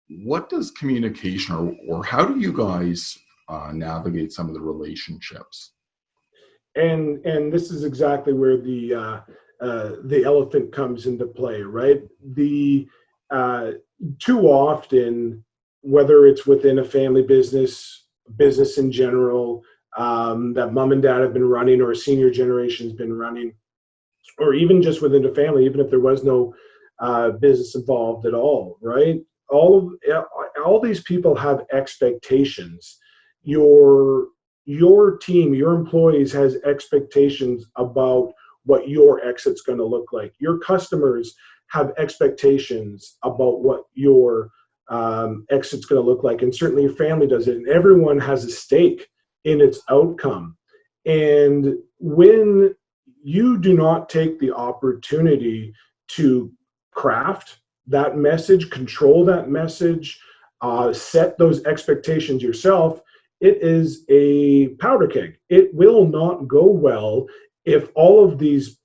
what does communication or how do you guys navigate some of the relationships? And this is exactly where the elephant comes into play, right? The Too often, whether it's within a family business in general, that mom and dad have been running, or a senior generation's been running, or even just within the family, even if there was no business involved at all, right? All these people have expectations. Your your team, your employees has expectations about what your exit's going to look like. Your customers have expectations about what your exit's going to look like, and certainly your family does it. And everyone has a stake in its outcome. And when you do not take the opportunity to craft that message, control that message, set those expectations yourself, it is a powder keg. It will not go well if all of these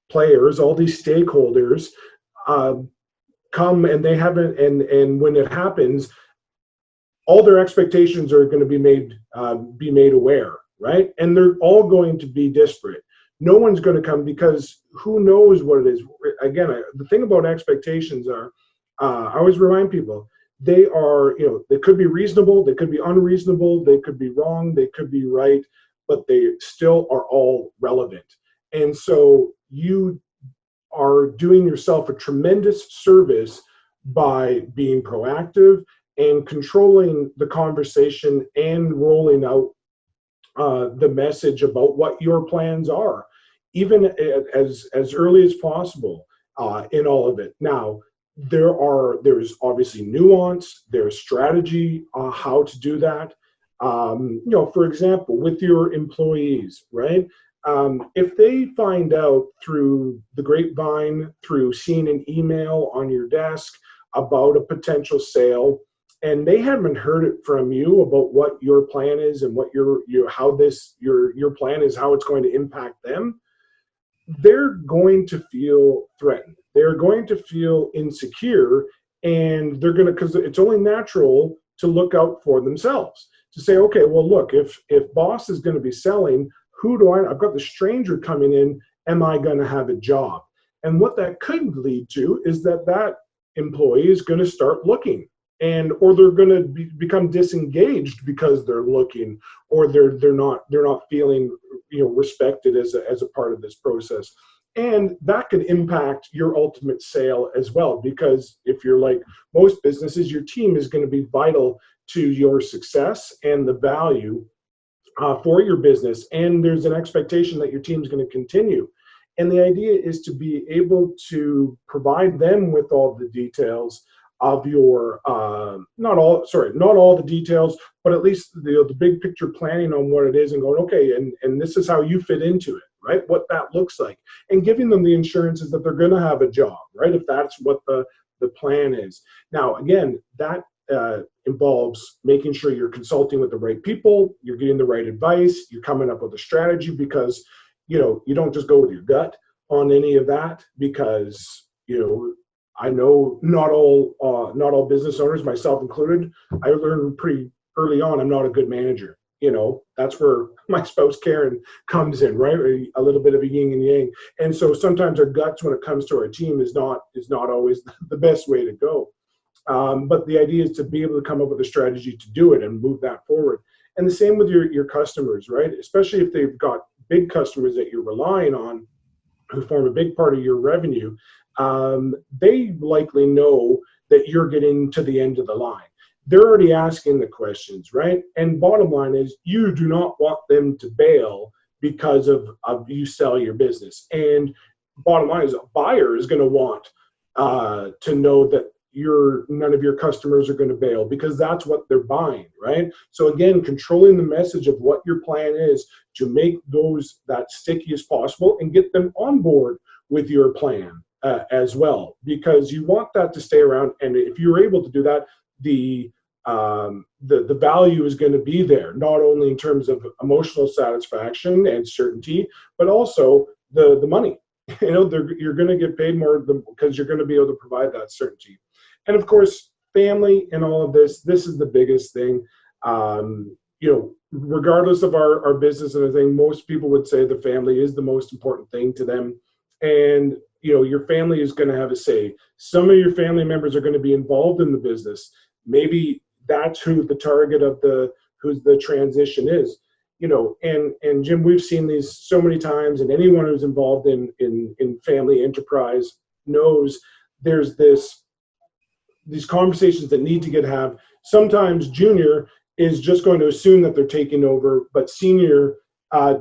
players, all these stakeholders, uh, come and they haven't, and when it happens, all their expectations are going to be made aware, right? And they're all going to be disparate. No one's going to come, because who knows what it is. Again, the thing about expectations are, I always remind people, they are, they could be reasonable, they could be unreasonable, they could be wrong, they could be right, but they still are all relevant. And so you are doing yourself a tremendous service by being proactive and controlling the conversation and rolling out the message about what your plans are, even as early as possible in all of it. Now, there's obviously nuance, there's strategy, how to do that. For example, with your employees, right? If they find out through the grapevine, through seeing an email on your desk about a potential sale, and they haven't heard it from you about what your plan is and what your plan is, how it's going to impact them, they're going to feel threatened. They're going to feel insecure, and they're going to, because it's only natural to look out for themselves, to say, okay, well, look, if boss is going to be selling, I've got the stranger coming in, am I going to have a job? And what that could lead to is that employee is going to start looking, or they're going to become disengaged because they're looking, or they're not feeling respected as a part of this process. And that could impact your ultimate sale as well, because if you're like most businesses, your team is going to be vital to your success and the value for your business, and there's an expectation that your team is going to continue. And the idea is to be able to provide them with all the details of your not all the details, but at least the big picture planning on what it is, and going, okay, and this is how you fit into it, right? What that looks like, and giving them the assurances that they're going to have a job, right? If that's what the plan is. Now, again, that involves making sure you're consulting with the right people, you're getting the right advice, you're coming up with a strategy, because you don't just go with your gut on any of that, because I know not all business owners, myself included, I learned pretty early on I'm not a good manager. That's where my spouse Karen comes in, right? A little bit of a yin and yang. And so sometimes our guts, when it comes to our team, is not always the best way to go. But the idea is to be able to come up with a strategy to do it and move that forward. And the same with your customers, right? Especially if they've got big customers that you're relying on, who form a big part of your revenue. They likely know that you're getting to the end of the line. They're already asking the questions, right? And bottom line is, you do not want them to bail because of you sell your business. And bottom line is, a buyer is going to want to know that none of your customers are going to bail, because that's what they're buying, right? So again, controlling the message of what your plan is to make that sticky as possible and get them on board with your plan as well, because you want that to stay around. And if you're able to do that, the value is going to be there, not only in terms of emotional satisfaction and certainty, but also the money. You're going to get paid more because you're going to be able to provide that certainty. And of course, family and all of this is the biggest thing. Regardless of our business and everything, most people would say the family is the most important thing to them. And, your family is going to have a say. Some of your family members are going to be involved in the business. Maybe that's who the target of who the transition is. And Jim, we've seen these so many times, and anyone who's involved in family enterprise knows there's these conversations that need to get have. Sometimes junior is just going to assume that they're taking over, but senior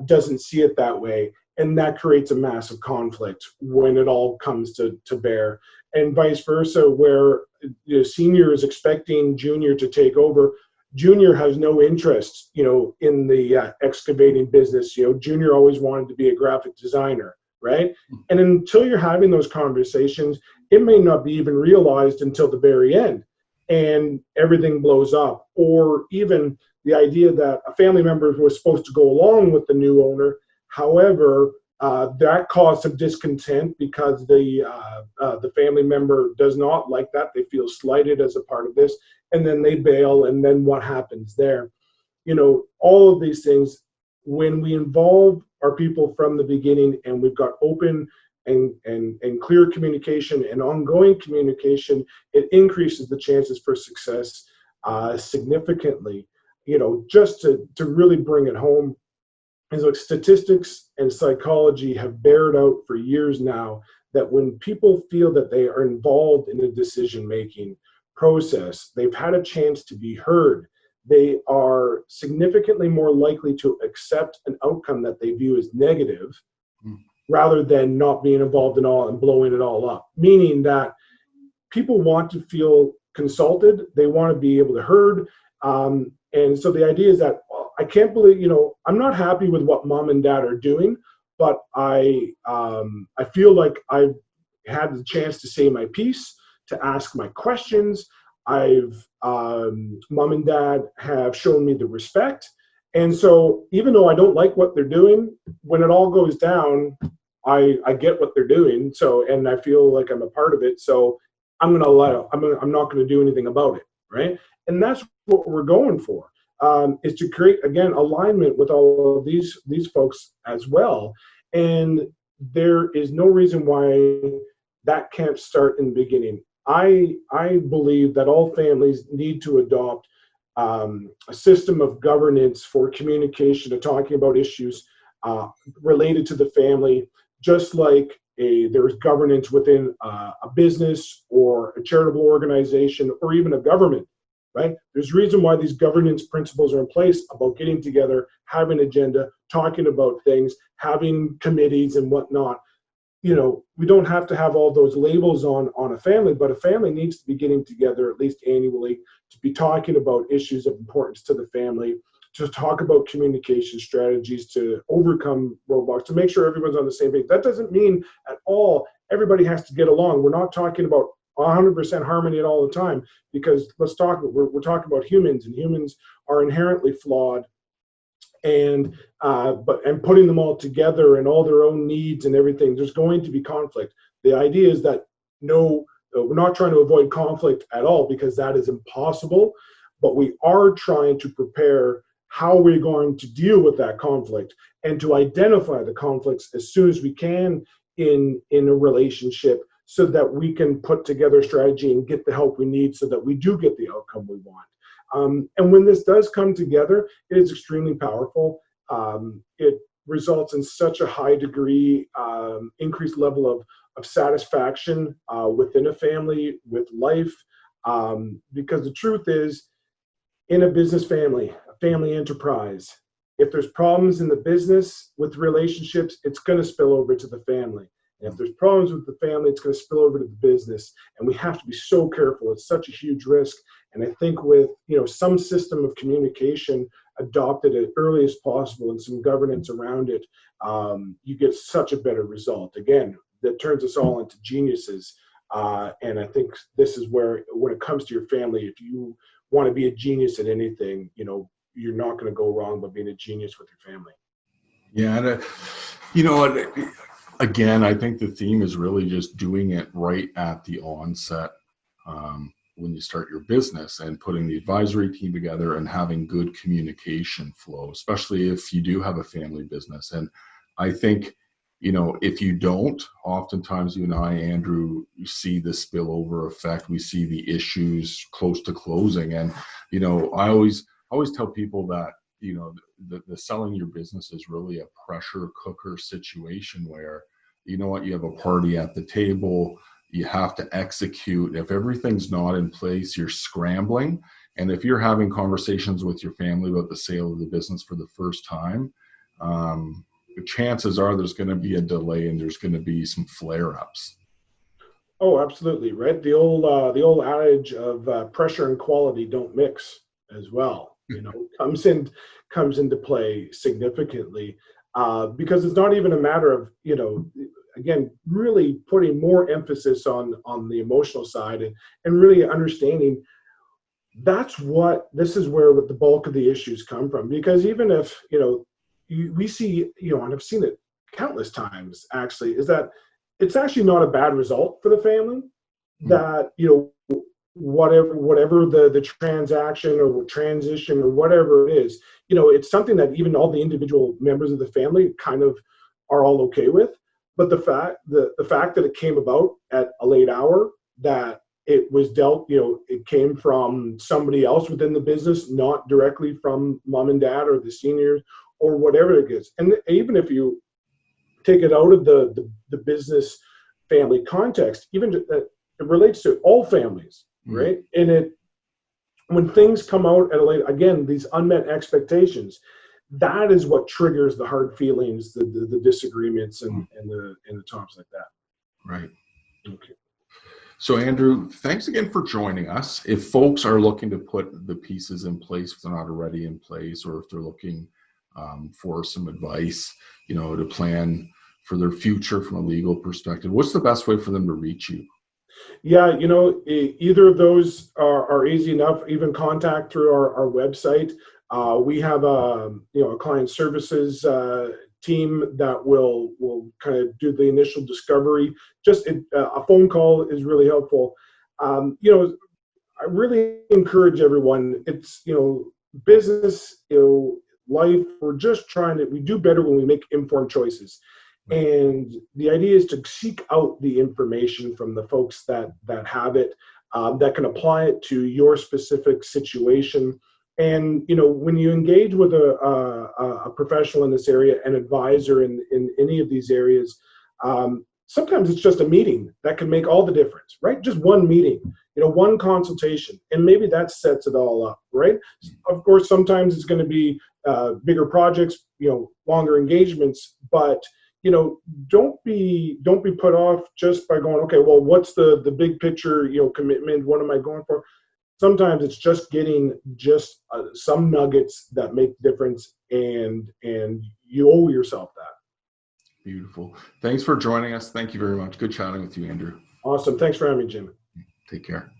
doesn't see it that way. And that creates a massive conflict when it all comes to bear. And vice versa, where senior is expecting junior to take over. Junior has no interest, in the excavating business. Junior always wanted to be a graphic designer, right? And until you're having those conversations, it may not be even realized until the very end, and everything blows up. Or even the idea that a family member was supposed to go along with the new owner. However, that caused some discontent because the family member does not like that. They feel slighted as a part of this, and then they bail. And then what happens there? All of these things, when we involve our people from the beginning, and we've got open and clear communication and ongoing communication, it increases the chances for success significantly. Just to really bring it home, is like statistics and psychology have bared out for years now that when people feel that they are involved in a decision-making process, they've had a chance to be heard, they are significantly more likely to accept an outcome that they view as negative rather than not being involved in all and blowing it all up. Meaning that people want to feel consulted, they want to be able to heard. And so the idea is that I can't believe, I'm not happy with what mom and dad are doing, but I feel like I've had the chance to say my piece, to ask my questions. Mom and dad have shown me the respect. And so even though I don't like what they're doing, when it all goes down, I get what they're doing. So, and I feel like I'm a part of it. So I'm going to I'm not going to do anything about it. Right. And that's what we're going for. Is to create, again, alignment with all of these folks as well. And there is no reason why that can't start in the beginning. I believe that all families need to adopt a system of governance for communication and talking about issues related to the family, just like there's governance within a business or a charitable organization or even a government. Right? There's a reason why these governance principles are in place about getting together, having an agenda, talking about things, having committees and whatnot. We don't have to have all those labels on a family, but a family needs to be getting together at least annually to be talking about issues of importance to the family, to talk about communication strategies, to overcome roadblocks, to make sure everyone's on the same page. That doesn't mean at all everybody has to get along. We're not talking about 100% harmony at all the time, because we're talking about humans, and humans are inherently flawed, and putting them all together and all their own needs and everything, there's going to be conflict. The idea is that we're not trying to avoid conflict at all, because that is impossible, but we are trying to prepare how we're going to deal with that conflict and to identify the conflicts as soon as we can in a relationship, so that we can put together a strategy and get the help we need so that we do get the outcome we want. And when this does come together, it is extremely powerful. It results in such a high degree, increased level of satisfaction within a family, with life. Because the truth is, in a business family, a family enterprise, if there's problems in the business with relationships, it's going to spill over to the family. And if there's problems with the family, it's going to spill over to the business. And we have to be so careful. It's such a huge risk. And I think with some system of communication adopted as early as possible and some governance around it, you get such a better result. Again, that turns us all into geniuses. And I think this is where, when it comes to your family, if you want to be a genius at anything, you're not going to go wrong by being a genius with your family. Yeah, and again, I think the theme is really just doing it right at the onset. when you start your business, and putting the advisory team together and having good communication flow, especially if you do have a family business. And I think, if you don't, oftentimes you and I, Andrew, you see the spillover effect. We see the issues close to closing. And, I always tell people that, the selling your business is really a pressure cooker situation where, you have a party at the table, you have to execute. If everything's not in place, you're scrambling. And if you're having conversations with your family about the sale of the business for the first time, the chances are there's going to be a delay and there's going to be some flare-ups. Oh, absolutely, right. The old adage of pressure and quality don't mix as well. Comes into play significantly because it's not even a matter of again really putting more emphasis on the emotional side and really understanding this is where the bulk of the issues come from. Because even if we see, and I've seen it countless times actually, is that it's actually not a bad result for the family that, whatever the transaction or transition or whatever it is, it's something that even all the individual members of the family kind of are all okay with. But the fact that it came about at a late hour, that it was dealt, it came from somebody else within the business, not directly from mom and dad or the seniors or whatever it is. And even if you take it out of the business family context, even it relates to all families, right? And when things come out at a late, again, these unmet expectations, that is what triggers the hard feelings, the disagreements, and the talks like that. Right. Okay. So, Andrew, thanks again for joining us. If folks are looking to put the pieces in place, if they're not already in place, or if they're looking for some advice, to plan for their future from a legal perspective, what's the best way for them to reach you? Yeah, either of those are easy enough. Even contact through our website. We have a client services team that will kind of do the initial discovery. Just a phone call is really helpful. I really encourage everyone. It's business, life. We're just we do better when we make informed choices. And the idea is to seek out the information from the folks that have it, that can apply it to your specific situation. And when you engage with a professional in this area, an advisor in any of these areas, sometimes it's just a meeting that can make all the difference, right? Just one meeting, one consultation, and maybe that sets it all up, right? Of course, sometimes it's going to be bigger projects, longer engagements, but don't be put off just by going, okay, well, what's the big picture, commitment? What am I going for? Sometimes it's just getting some nuggets that make difference, and you owe yourself that. Beautiful. Thanks for joining us. Thank you very much. Good chatting with you, Andrew. Awesome. Thanks for having me, Jim. Take care.